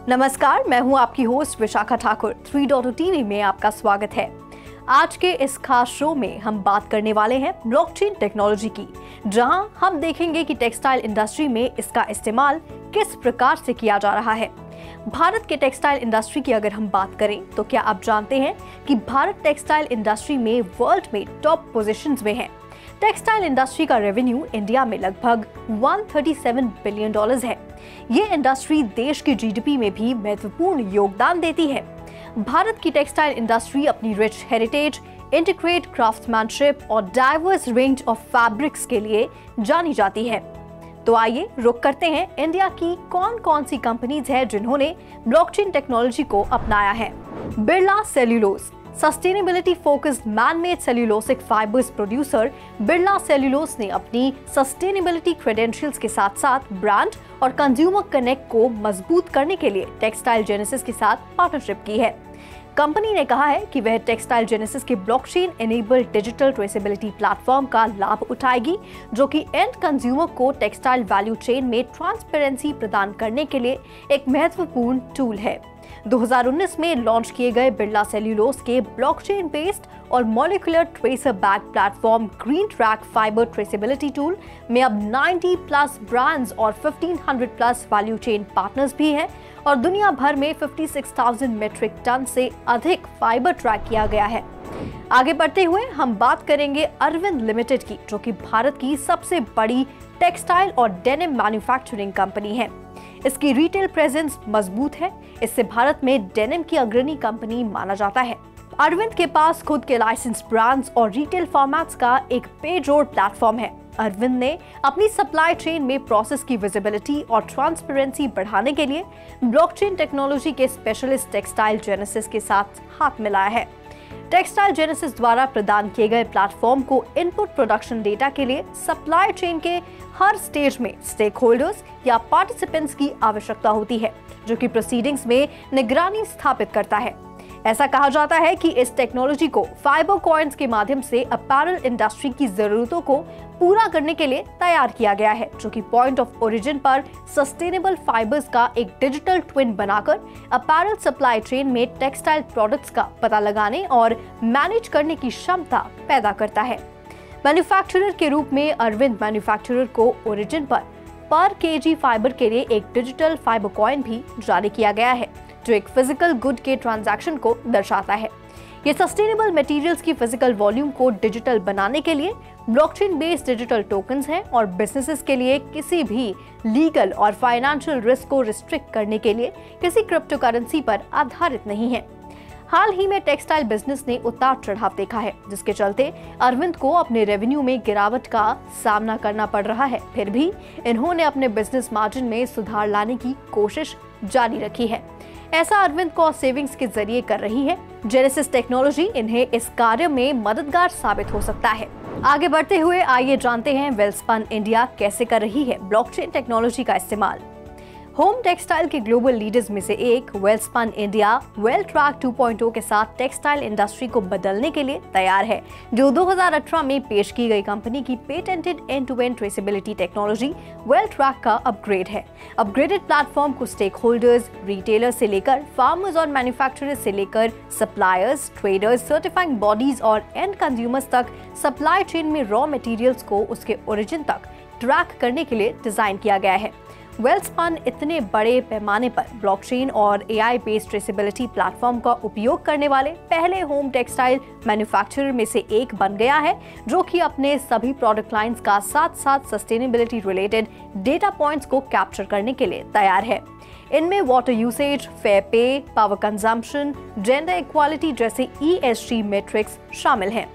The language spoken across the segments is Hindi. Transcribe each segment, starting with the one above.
नमस्कार, मैं हूं आपकी होस्ट विशाखा ठाकुर। 3.0 टीवी में आपका स्वागत है। आज के इस खास शो में हम बात करने वाले हैं ब्लॉकचेन टेक्नोलॉजी की, जहां हम देखेंगे कि टेक्सटाइल इंडस्ट्री में इसका इस्तेमाल किस प्रकार से किया जा रहा है। भारत के टेक्सटाइल इंडस्ट्री की अगर हम बात करें तो क्या आप जानते हैं कि भारत टेक्सटाइल इंडस्ट्री में वर्ल्ड में टॉप पोजीशंस में है। टेक्सटाइल इंडस्ट्री का रेवेन्यू इंडिया में लगभग $137 बिलियन है। ये इंडस्ट्री देश की जीडीपी में भी महत्वपूर्ण योगदान देती है। भारत की टेक्सटाइल इंडस्ट्री अपनी रिच हेरिटेज, इंटीग्रेटेड क्राफ्ट्समैनशिप और डाइवर्स रेंज ऑफ फैब्रिक्स के लिए जानी जाती है। तो आइए रुक करते हैं इंडिया की कौन कौन सी कंपनीज है जिन्होंने ब्लॉकचेन टेक्नोलॉजी को अपनाया है। Birla cellulose, sustainability focused man-made cellulosic fibres producer Birla cellulose ने अपनी सस्टेनेबिलिटी क्रेडेंशियल्स के साथ साथ ब्रांड और कंज्यूमर कनेक्ट को मजबूत करने के लिए टेक्सटाइल जेनेसिस के साथ पार्टनरशिप की है। कंपनी ने कहा है कि वह टेक्सटाइल जेनेसिस के blockchain enabled digital traceability platform का लाभ उठाएगी, जो कि एंड कंज्यूमर को टेक्सटाइल वैल्यू चेन में ट्रांसपेरेंसी प्रदान करने के लिए एक महत्वपूर्ण टूल है। 2019 में लॉन्च किए गए बिरला सेल्यूलोज के ब्लॉकचेन बेस्ड और molecular tracer bag platform green track fibre traceability tool में अब 90 प्लस ब्रांड्स और 1500 प्लस वैल्यू चेन पार्टनर्स भी हैं और दुनिया भर में 56,000 मीट्रिक टन से अधिक फाइबर ट्रैक किया गया है। आगे बढ़ते हुए हम बात करेंगे अरविंद लिमिटेड की, जो कि भारत की सबसे बड़ी टेक्सटाइल और डेनिम मैन्युफैक्चरिंग कंपनी है। इसकी रिटेल प्रेजेंस मजबूत है। इससे भारत में डेनिम की अग्रणी कंपनी माना जाता है। अरविंद के पास खुद के लाइसेंस ब्रांड्स और रिटेल फॉर्मेट्स का एक पेज रोड प्लेटफॉर्म है। अरविंद ने अपनी सप्लाई चेन में प्रोसेस की विजिबिलिटी और ट्रांसपेरेंसी बढ़ाने के लिए ब्लॉकचेन टेक्नोलॉजी के स्पेशलिस्ट टेक्सटाइल जेनेसिस के साथ हाथ मिलाया है। टेक्सटाइल जेनेसिस द्वारा प्रदान किए गए प्लेटफॉर्म को इनपुट प्रोडक्शन डेटा के लिए सप्लाई चेन के हर स्टेज में स्टेक होल्डर्स या पार्टिसिपेंट्स की आवश्यकता होती है, जो कि प्रोसीडिंग्स में निगरानी स्थापित करता है। ऐसा कहा जाता है कि इस टेक्नोलॉजी को फाइबर कॉइन्स के माध्यम से अपैरल इंडस्ट्री की जरूरतों को पूरा करने के लिए तैयार किया गया है, जो कि पॉइंट ऑफ ओरिजिन पर सस्टेनेबल फाइबर्स का एक डिजिटल ट्विन बनाकर अपैरल सप्लाई चेन में टेक्सटाइल प्रोडक्ट्स का पता लगाने और मैनेज करने की क्षमता पैदा करता है। मैन्युफैक्चरर के रूप में अरविंद मैन्युफैक्चरर को ओरिजिन पर केजी फाइबर के लिए एक डिजिटल फाइबर कॉइन भी जारी किया गया है, जो एक फिजिकल गुड के ट्रांजैक्शन को दर्शाता है। ये सस्टेनेबल मटेरियल्स की फिजिकल वॉल्यूम को डिजिटल बनाने के लिए ब्लॉकचेन बेस्ड डिजिटल टोकन्स हैं और बिजनेसेस के लिए किसी भी लीगल और फाइनेंशियल रिस्क को रिस्ट्रिक्ट करने के लिए किसी क्रिप्टो करेंसी पर आधारित नहीं है। हाल ही में टेक्सटाइल बिजनेस ने उतार चढ़ाव देखा है, जिसके चलते अरविंद को अपने रेवेन्यू में गिरावट का सामना करना पड़ रहा है। फिर भी इन्होंने अपने बिजनेस मार्जिन में सुधार लाने की कोशिश जारी रखी है। ऐसा अरविंद कॉस्ट सेविंग्स के जरिए कर रही है। जेनेसिस टेक्नोलॉजी इन्हें इस कार्य में मददगार साबित हो सकता है। आगे बढ़ते हुए आइए जानते हैं वेलस्पन इंडिया कैसे कर रही है ब्लॉकचेन टेक्नोलॉजी का इस्तेमाल। होम टेक्सटाइल के ग्लोबल लीडर्स में से एक वेलस्पन इंडिया वेलट्रैक 2.0 के साथ टेक्सटाइल इंडस्ट्री को बदलने के लिए तैयार है, जो 2018 में पेश की गई कंपनी की patented end to end traceability technology Weltrack का अपग्रेड है। अपग्रेडेड प्लेटफॉर्म को स्टेक होल्डर्स, रिटेलर्स से लेकर फार्मर्स और मैन्युफैक्चरर्स से लेकर सप्लायर्स, ट्रेडर्स, सर्टिफाइंग बॉडीज और एंड कंज्यूमर्स तक सप्लाई चेन में रॉ मटेरियल्स को उसके ओरिजिन तक ट्रैक करने के लिए डिजाइन किया गया है। वेलस्पन इतने बड़े पैमाने पर ब्लॉकचेन और एआई बेस्ड ट्रेसेबिलिटी प्लेटफॉर्म का उपयोग करने वाले पहले होम टेक्सटाइल मैन्युफैक्चरर में से एक बन गया है, जो कि अपने सभी प्रोडक्ट लाइंस का साथ साथ सस्टेनेबिलिटी रिलेटेड डेटा पॉइंट्स को कैप्चर करने के लिए तैयार है। इनमें वाटर यूसेज, फेयर पे, पावर कंजम्पशन, जेंडर इक्वालिटी जैसे ESG मैट्रिक्स शामिल हैं।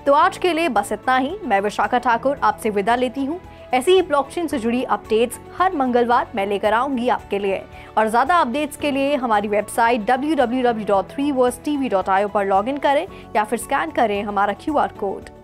तो आज के लिए बस इतना ही। मैं विशाखा ठाकुर आपसे विदा लेती हूँ। ऐसी ही ब्लॉकचेन से जुड़ी अपडेट्स हर मंगलवार मैं लेकर आऊंगी आपके लिए। और ज्यादा अपडेट्स के लिए हमारी वेबसाइट www.3versetv.io पर लॉगिन करें या फिर स्कैन करें हमारा QR कोड।